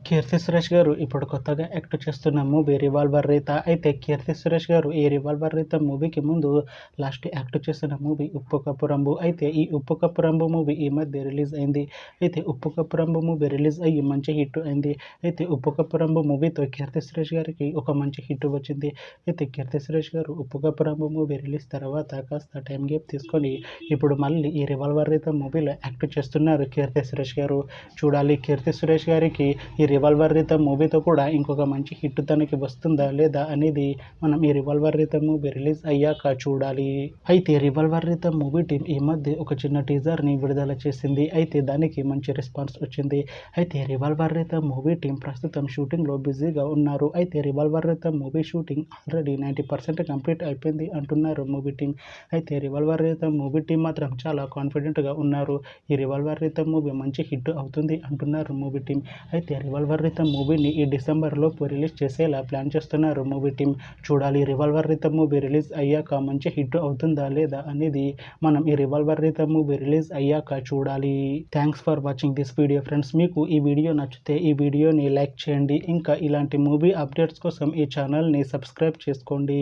కీర్తి సురేష్ గారు ఇప్పుడు కొత్తగా యాక్ట్ చేస్తున్న మూవీ 'రివాల్వర్ రీత'. అయితే కీర్తి సురేష్ గారు ఈ 'రివాల్వర్ రీత' మూవీకి ముందు లాస్ట్ యాక్ట్ చేసిన మూవీ 'ఉప్పు కప్పు రంబు'. అయితే ఈ 'ఉప్పు కప్పు రంబు' మూవీ ఈ మధ్య రిలీజ్ అయింది. అయితే 'ఉప్పు కప్పు రంబు' మూవీ రిలీజ్ అయ్యి మంచి హిట్ అయింది. అయితే 'ఉప్పు కప్పు రంబు' మూవీతో కీర్తి సురేష్ గారికి ఒక మంచి హిట్ వచ్చింది. అయితే కీర్తి సురేష్ గారు 'ఉప్పు కప్పు రంబు' మూవీ రిలీజ్ తర్వాత కాస్త టైం గ్యాప్ తీసుకొని ఇప్పుడు మళ్ళీ ఈ 'రివాల్వర్ రీత' మూవీలో యాక్ట్ చేస్తున్నారు కీర్తి సురేష్ గారు. చూడాలి కీర్తి సురేష్ గారికి ఈ 'రివాల్వర్ రీత' మూవీతో కూడా ఇంకొక మంచి హిట్ తనకి వస్తుందా లేదా అనేది మనం ఈ 'రివాల్వర్ రీత' మూవీ రిలీజ్ అయ్యాక చూడాలి. అయితే 'రివాల్వర్ రీత' మూవీ టీం ఈ మధ్య ఒక చిన్న టీజర్ని విడుదల చేసింది. అయితే దానికి మంచి రెస్పాన్స్ వచ్చింది. అయితే 'రివాల్వర్ రీత' మూవీ టీం ప్రస్తుతం షూటింగ్లో బిజీగా ఉన్నారు. అయితే 'Revolver Rita' movie shooting already 90% complete అయిపోయింది అంటున్నారు మూవీ టీం. అయితే 'రివాల్వర్ రీత' మూవీ టీం మాత్రం చాలా కాన్ఫిడెంట్గా ఉన్నారు. ఈ 'రివాల్వర్ రీత' మూవీ మంచి హిట్ అవుతుంది అంటున్నారు మూవీ టీం. అయితే 'రివాల్వర్ రీత' మూవీని ఈ డిసెంబర్ లోపు రిలీజ్ చేసేలా ప్లాన్ చేస్తున్నారు మూవీ టీం. చూడాలి 'రివాల్వర్ రీత' మూవీ రిలీజ్ అయ్యాక మంచి హిట్ అవుతుందా లేదా అనేది మనం ఈ 'రివాల్వర్ రీత' మూవీ రిలీజ్ అయ్యాక చూడాలి. Thanks for watching this video friends. మీకు ఈ వీడియో నచ్చితే ఈ వీడియోని లైక్ చేయండి. ఇంకా ఇలాంటి మూవీ అప్డేట్స్ కోసం ఈ ఛానల్ని సబ్స్క్రైబ్ చేసుకోండి.